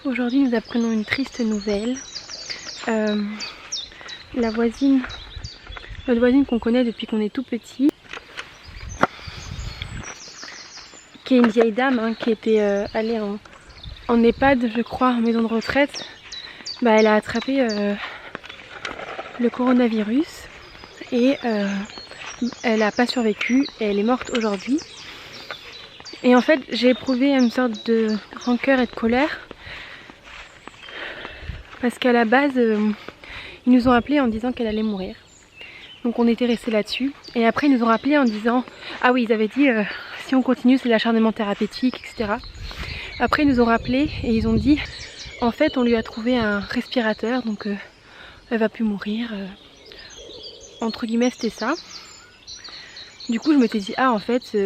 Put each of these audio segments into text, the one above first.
Aujourd'hui nous apprenons une triste nouvelle. La voisine, notre voisine qu'on connaît depuis qu'on est tout petit, qui est une vieille dame qui était allée en EHPAD, je crois, en maison de retraite, elle a attrapé le coronavirus et elle n'a pas survécu et elle est morte aujourd'hui. Et en fait j'ai éprouvé une sorte de rancœur et de colère parce qu'à la base ils nous ont appelé en disant qu'elle allait mourir. Donc on était restés là-dessus. Et après ils nous ont rappelé en disant, ah oui, ils avaient dit si on continue c'est l'acharnement thérapeutique, etc. Après ils nous ont rappelé et ils ont dit, en fait on lui a trouvé un respirateur, donc elle va plus mourir. Entre guillemets c'était ça. Du coup je me suis dit, ah en fait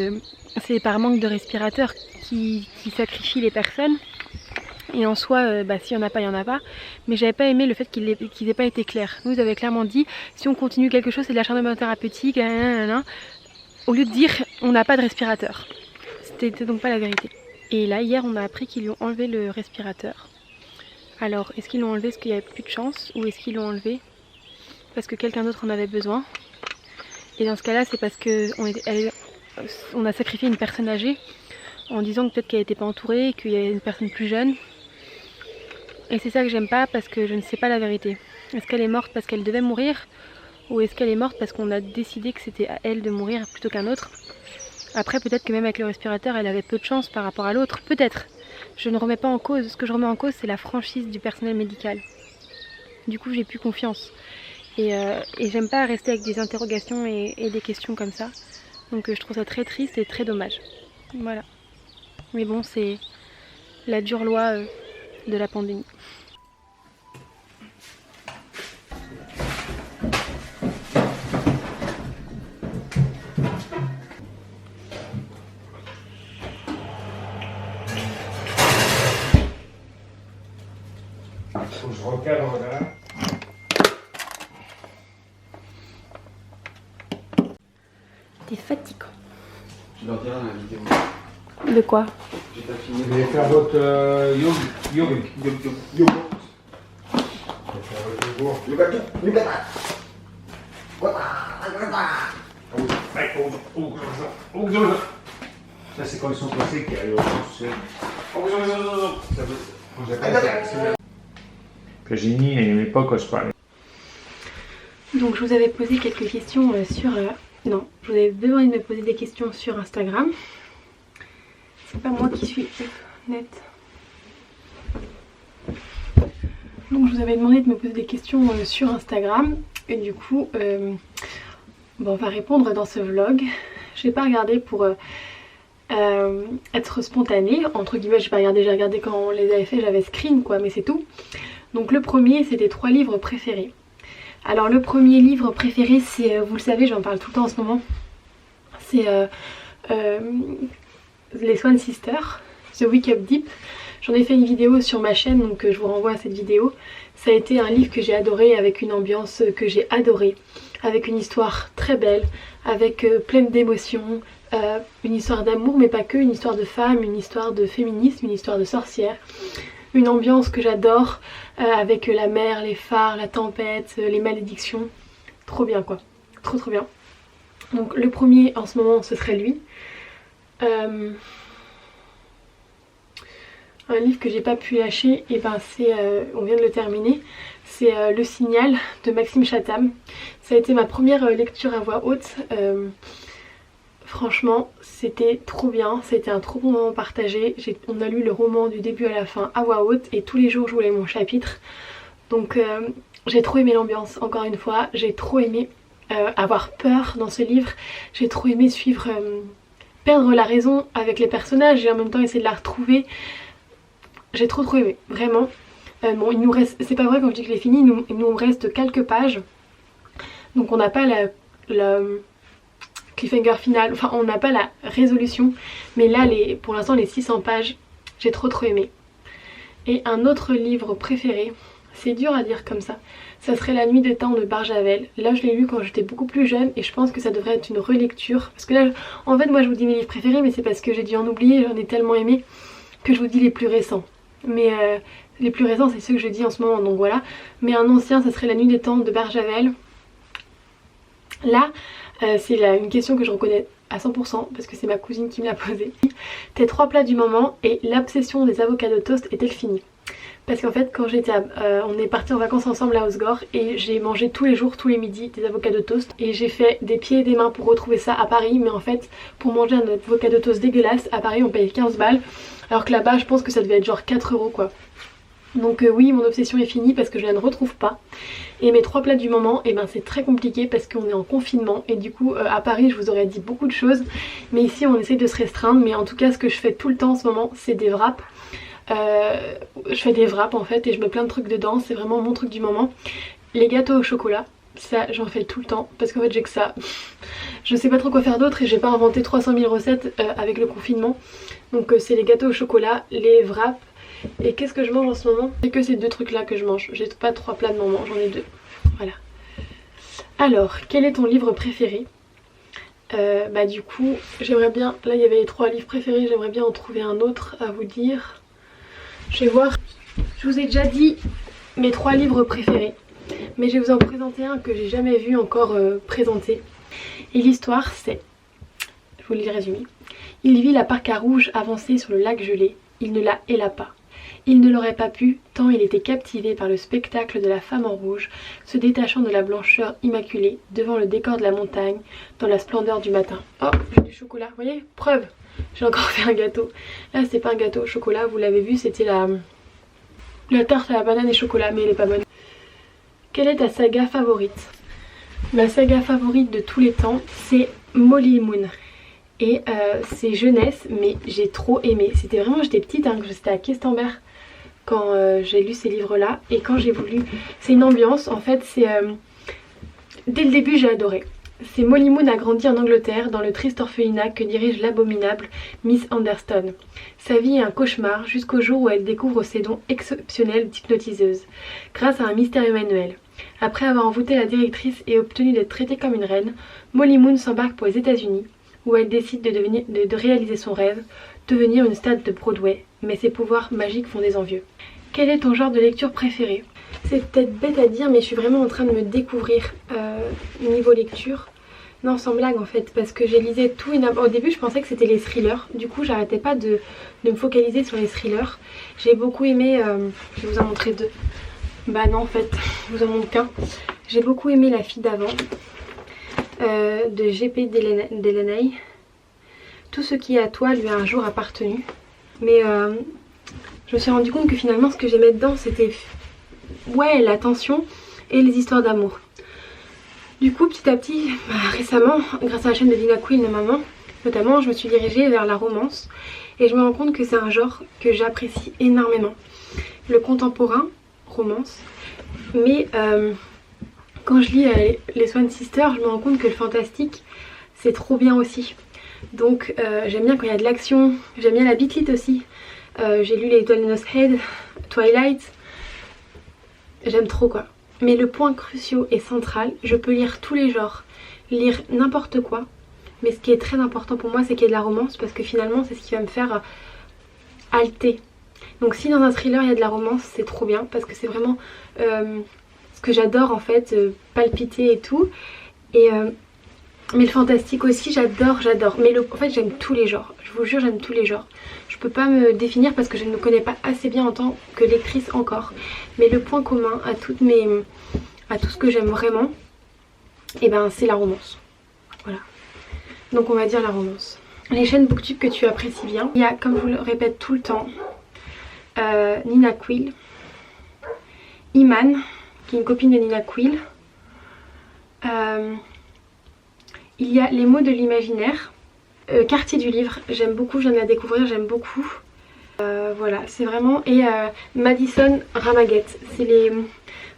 c'est par manque de respirateur qui sacrifie les personnes. Et en soi, s'il n'y en a pas, il n'y en a pas. Mais j'avais pas aimé le fait qu'ils n'aient pas été clairs. Nous, ils avaient clairement dit, si on continue quelque chose, c'est de l'acharnement thérapeutique, au lieu de dire, on n'a pas de respirateur. C'était donc pas la vérité. Et là, hier, on a appris qu'ils lui ont enlevé le respirateur. Alors, est-ce qu'ils l'ont enlevé parce qu'il n'y avait plus de chance, ou est-ce qu'ils l'ont enlevé parce que quelqu'un d'autre en avait besoin? Et dans ce cas-là, c'est parce qu'on a sacrifié une personne âgée, en disant que peut-être qu'elle n'était pas entourée, qu'il y avait une personne plus jeune. Et c'est ça que j'aime pas, parce que je ne sais pas la vérité. Est-ce qu'elle est morte parce qu'elle devait mourir, ou est-ce qu'elle est morte parce qu'on a décidé que c'était à elle de mourir plutôt qu'un autre? Après peut-être que même avec le respirateur elle avait peu de chance par rapport à l'autre, peut-être. Je ne remets pas en cause, ce que je remets en cause c'est la franchise du personnel médical. Du coup j'ai plus confiance. Et j'aime pas rester avec des interrogations et des questions comme ça. Donc je trouve ça très triste et très dommage. Voilà. Mais bon, c'est la dure loi de la pandémie. Faut que je recadre là. T'es fatigant. Je leur dirai dans la vidéo. De quoi? J'ai pas fini. Vous allez faire votre yogourt. Vous allez faire votre yogourt. Ça c'est quand ils sont passés qu'il y a l'urgence. Virginie, à une époque, je parlais. Donc je vous avais posé quelques questions sur... non, je vous avais demandé de me poser des questions sur Instagram. C'est pas moi qui suis nette. Donc je vous avais demandé de me poser des questions sur Instagram. Et du coup, on va répondre dans ce vlog. Je n'ai pas regardé pour être spontanée. Entre guillemets, j'ai regardé quand on les avait fait, j'avais screen quoi, mais c'est tout. Donc le premier, c'était 3 livres préférés. Alors le premier livre préféré, c'est, vous le savez, j'en parle tout le temps en ce moment. C'est les Swan Sisters, The Wake Up Deep. J'en ai fait une vidéo sur ma chaîne, donc je vous renvoie à cette vidéo. Ça a été un livre que j'ai adoré, avec une ambiance que j'ai adorée, avec une histoire très belle, avec pleine d'émotions, une histoire d'amour mais pas que, une histoire de femme, une histoire de féminisme, une histoire de sorcière. Une ambiance que j'adore, avec la mer, les phares, la tempête, les malédictions. Trop bien quoi, trop bien. Donc le premier en ce moment ce serait lui. Un livre que j'ai pas pu lâcher, et c'est, on vient de le terminer, c'est Le Signal de Maxime Chatham. Ça a été ma première lecture à voix haute. Franchement c'était trop bien, c'était un trop bon moment partagé. On a lu le roman du début à la fin à voix haute et tous les jours je voulais mon chapitre. Donc j'ai trop aimé l'ambiance, encore une fois, j'ai trop aimé avoir peur dans ce livre, j'ai trop aimé suivre, perdre la raison avec les personnages et en même temps essayer de la retrouver. J'ai trop aimé, vraiment. Bon, il nous reste, c'est pas vrai quand je dis que je l'ai fini, il nous reste quelques pages. Donc on n'a pas la cliffhanger final, enfin on n'a pas la résolution. Mais là, pour l'instant, les 600 pages, j'ai trop aimé. Et un autre livre préféré, c'est dur à dire comme ça. Ça serait La Nuit des Temps de Barjavel. Là je l'ai lu quand j'étais beaucoup plus jeune et je pense que ça devrait être une relecture. Parce que là, en fait moi je vous dis mes livres préférés, mais c'est parce que j'ai dû en oublier, j'en ai tellement aimé que je vous dis les plus récents. Mais les plus récents c'est ceux que je dis en ce moment, donc voilà. Mais un ancien, ça serait La Nuit des Temps de Barjavel. Là, c'est une question que je reconnais à 100% parce que c'est ma cousine qui me l'a posée. Tes 3 plats du moment et l'obsession des avocats de toast est-elle finie? Parce qu'en fait quand j'étais on est partis en vacances ensemble à Osgore et j'ai mangé tous les jours, tous les midis des avocats de toast et j'ai fait des pieds et des mains pour retrouver ça à Paris, mais en fait pour manger un avocat de toast dégueulasse à Paris on paye 15 balles alors que là-bas je pense que ça devait être genre 4 € quoi. Donc oui, mon obsession est finie parce que je la ne retrouve pas. Et mes 3 plats du moment, et ben c'est très compliqué parce qu'on est en confinement. Et du coup à Paris je vous aurais dit beaucoup de choses, mais ici on essaye de se restreindre. Mais en tout cas ce que je fais tout le temps en ce moment c'est des wraps. Je fais des wraps en fait et je mets plein de trucs dedans, c'est vraiment mon truc du moment. Les gâteaux au chocolat, ça j'en fais tout le temps parce qu'en fait j'ai que ça. Je sais pas trop quoi faire d'autre et j'ai pas inventé 300 000 recettes avec le confinement. Donc c'est les gâteaux au chocolat, les wraps. Et qu'est-ce que je mange en ce moment? C'est que ces 2 trucs là que je mange. J'ai pas 3 plats de moment, j'en ai 2. Voilà. Alors, quel est ton livre préféré? Bah du coup, j'aimerais bien... Là il y avait les 3 livres préférés, j'aimerais bien en trouver un autre à vous dire. Je vais voir. Je vous ai déjà dit mes 3 livres préférés. Mais je vais vous en présenter un que j'ai jamais vu encore présenté. Et l'histoire c'est... Je vous lis le résumé. Il vit la parka rouge avancer sur le lac gelé. Il ne la héla pas. Il ne l'aurait pas pu, tant il était captivé par le spectacle de la femme en rouge, se détachant de la blancheur immaculée, devant le décor de la montagne, dans la splendeur du matin. Oh, j'ai du chocolat, vous voyez? Preuve, j'ai encore fait un gâteau. Là, c'est pas un gâteau au chocolat, vous l'avez vu, c'était la tarte à la banane et chocolat, mais elle est pas bonne. Quelle est ta saga favorite? Ma saga favorite de tous les temps, c'est Molly Moon. Et c'est jeunesse, mais j'ai trop aimé. C'était vraiment, j'étais petite, hein, j'étais à Questembert quand j'ai lu ces livres là. Et quand j'ai voulu, c'est une ambiance en fait, c'est dès le début j'ai adoré. C'est Molly Moon a grandi en Angleterre dans le triste orphelinat que dirige l'abominable Miss Anderston. Sa vie est un cauchemar jusqu'au jour où elle découvre ses dons exceptionnels d'hypnotiseuse grâce à un mystérieux manuel. Après avoir envoûté la directrice et obtenu d'être traitée comme une reine, Molly Moon s'embarque pour les États-Unis où elle décide de réaliser son rêve, devenir une star de Broadway, mais ses pouvoirs magiques font des envieux. Quel est ton genre de lecture préféré? C'est peut-être bête à dire mais je suis vraiment en train de me découvrir niveau lecture. Non, sans blague en fait, parce que j'ai lisé tout et n'importe. Au début je pensais que c'était les thrillers, du coup j'arrêtais pas de me focaliser sur les thrillers. J'ai beaucoup aimé, je vais vous en montrer 2. Bah non en fait, je vous en montre qu'un. J'ai beaucoup aimé La fille d'avant. De G.P. Delaney. Tout ce qui est à toi lui a un jour appartenu. Mais je me suis rendu compte que finalement ce que j'aimais dedans c'était la tension et les histoires d'amour. Du coup petit à petit, récemment, grâce à la chaîne de Dina Queen, maman, notamment, je me suis dirigée vers la romance. Et je me rends compte que c'est un genre que j'apprécie énormément. Le contemporain, romance. Mais quand je lis les Swan Sisters, je me rends compte que le fantastique, c'est trop bien aussi. Donc j'aime bien quand il y a de l'action. J'aime bien la beat lit aussi. J'ai lu les Little Head, Twilight. J'aime trop quoi. Mais le point crucial et central, je peux lire tous les genres, lire n'importe quoi. Mais ce qui est très important pour moi, c'est qu'il y ait de la romance parce que finalement, c'est ce qui va me faire halter. Donc si dans un thriller, il y a de la romance, c'est trop bien parce que c'est vraiment ce que j'adore en fait, palpiter et tout. Et mais le fantastique aussi, j'adore. Mais en fait, j'aime tous les genres. Je vous jure, j'aime tous les genres. Je peux pas me définir parce que je ne me connais pas assez bien en tant que lectrice encore. Mais le point commun à tout ce que j'aime vraiment, et ben c'est la romance. Voilà. Donc on va dire la romance. Les chaînes Booktube que tu apprécies bien, il y a, comme je vous le répète tout le temps, Nina Quill, Iman, qui est une copine de Nina Quill. Il y a Les mots de l'imaginaire. Quartier du livre, j'aime beaucoup, je viens de la découvrir, j'aime beaucoup. Voilà, c'est vraiment... Et Madison Ramaguette, c'est les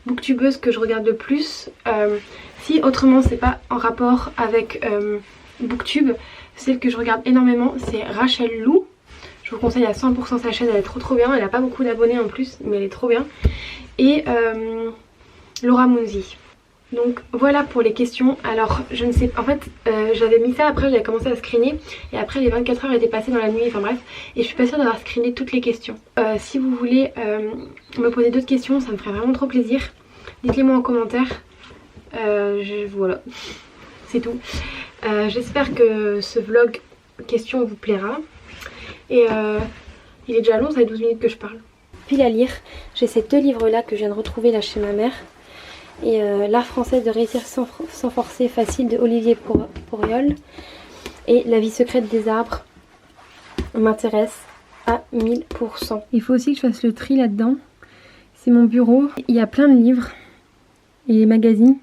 booktubeuses que je regarde le plus. Si autrement c'est pas en rapport avec Booktube, celle que je regarde énormément c'est Rachel Lou. Je vous conseille à 100% sa chaîne, elle est trop bien, elle a pas beaucoup d'abonnés en plus mais elle est trop bien. et Laura Munzi. Donc voilà pour les questions. Alors je ne sais, en fait j'avais mis ça, après j'avais commencé à screener et après les 24 heures étaient passées dans la nuit, enfin bref, et je suis pas sûre d'avoir screené toutes les questions. Si vous voulez me poser d'autres questions, ça me ferait vraiment trop plaisir. Dites-les moi en commentaire. Voilà, c'est tout. J'espère que ce vlog question vous plaira. Et il est déjà long, ça fait 12 minutes que je parle. Puis à lire, j'ai ces 2 livres là que je viens de retrouver là chez ma mère. Et L'art français de réussir sans forcer facile de Olivier Pourriol. Et La vie secrète des arbres m'intéresse à 1000%. Il faut aussi que je fasse le tri là-dedans. C'est mon bureau. Il y a plein de livres et magazines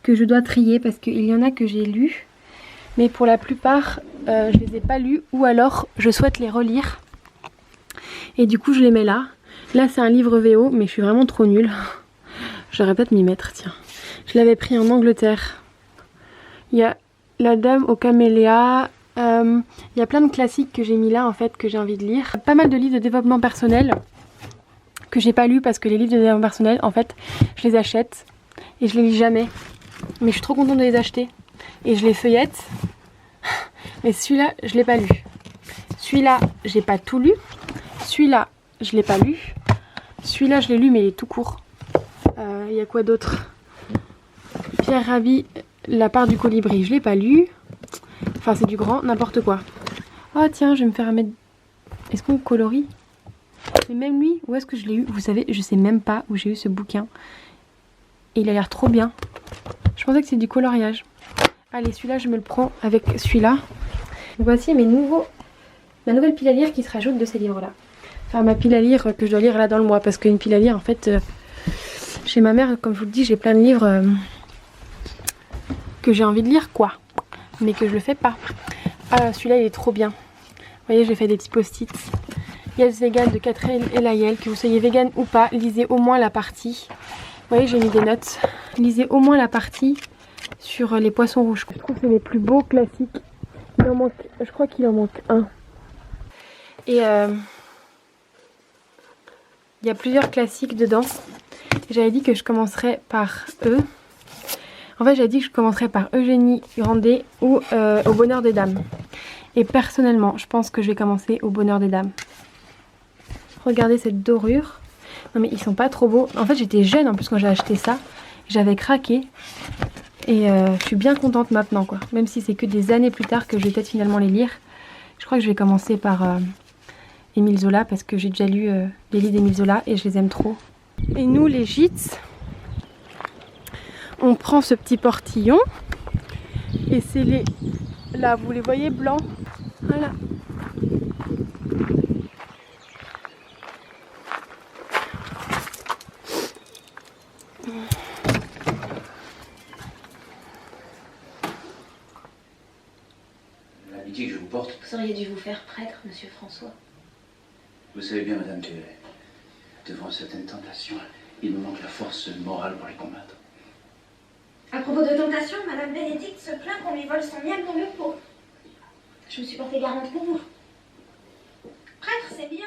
que je dois trier parce qu'il y en a que j'ai lus. Mais pour la plupart, je les ai pas lus ou alors je souhaite les relire. Et du coup, je les mets là. Là, c'est un livre VO, mais je suis vraiment trop nulle. J'aurais peut-être m'y mettre, tiens. Je l'avais pris en Angleterre. Il y a La Dame aux camélias. Il y a plein de classiques que j'ai mis là en fait, que j'ai envie de lire. Pas mal de livres de développement personnel que j'ai pas lus parce que les livres de développement personnel, en fait, je les achète et je les lis jamais. Mais je suis trop contente de les acheter. Et je les feuillette. Mais celui-là, je l'ai pas lu. Celui-là, j'ai pas tout lu. Celui-là, je l'ai pas lu. Celui-là, je l'ai lu, mais il est tout court. Il y a quoi d'autre? Pierre Rabhi, La part du colibri, je l'ai pas lu. Enfin, c'est du grand, n'importe quoi. Oh tiens, je vais me faire mettre... Est-ce qu'on colorie? Mais même lui, où est-ce que je l'ai eu? Vous savez, je sais même pas où j'ai eu ce bouquin. Et il a l'air trop bien. Je pensais que c'est du coloriage. Allez, celui-là, je me le prends avec celui-là. Voici ma nouvelle pile à lire qui se rajoute de ces livres-là. Enfin, ma pile à lire que je dois lire là dans le mois. Parce qu'une pile à lire, en fait... Chez ma mère, comme je vous le dis, j'ai plein de livres que j'ai envie de lire, quoi. Mais que je le fais pas. Ah, celui-là, il est trop bien. Vous voyez, j'ai fait des petits post-it. Yes Vegan de Catherine et Layel. Que vous soyez vegan ou pas, lisez au moins la partie. Vous voyez, j'ai mis des notes. Lisez au moins la partie sur les poissons rouges. Je trouve que c'est les plus beaux classiques. Il en manque, je crois qu'il en manque un. Et il y a plusieurs classiques dedans. J'avais dit que je commencerais par eux. En fait, j'avais dit que je commencerais par Eugénie Grandet ou Au bonheur des dames. Et personnellement, je pense que je vais commencer Au bonheur des dames. Regardez cette dorure. Non mais ils sont pas trop beaux. En fait, j'étais jeune en plus quand j'ai acheté ça. J'avais craqué. Et je suis bien contente maintenant, quoi. Même si c'est que des années plus tard que je vais peut-être finalement les lire. Je crois que je vais commencer par Émile Zola parce que j'ai déjà lu les livres d'Émile Zola et je les aime trop. Et nous les gîtes, on prend ce petit portillon et c'est les... Là vous les voyez blancs. Voilà. L'amitié que je vous porte. Vous auriez dû vous faire prêtre, monsieur François. Vous savez bien, madame, que devant certaines tentations, il me manque la force morale pour les combattre. À propos de tentation, madame Bénédicte se plaint qu'on lui vole son miel dans le pot. Je me suis portée garante pour vous. Prêtre, c'est bien.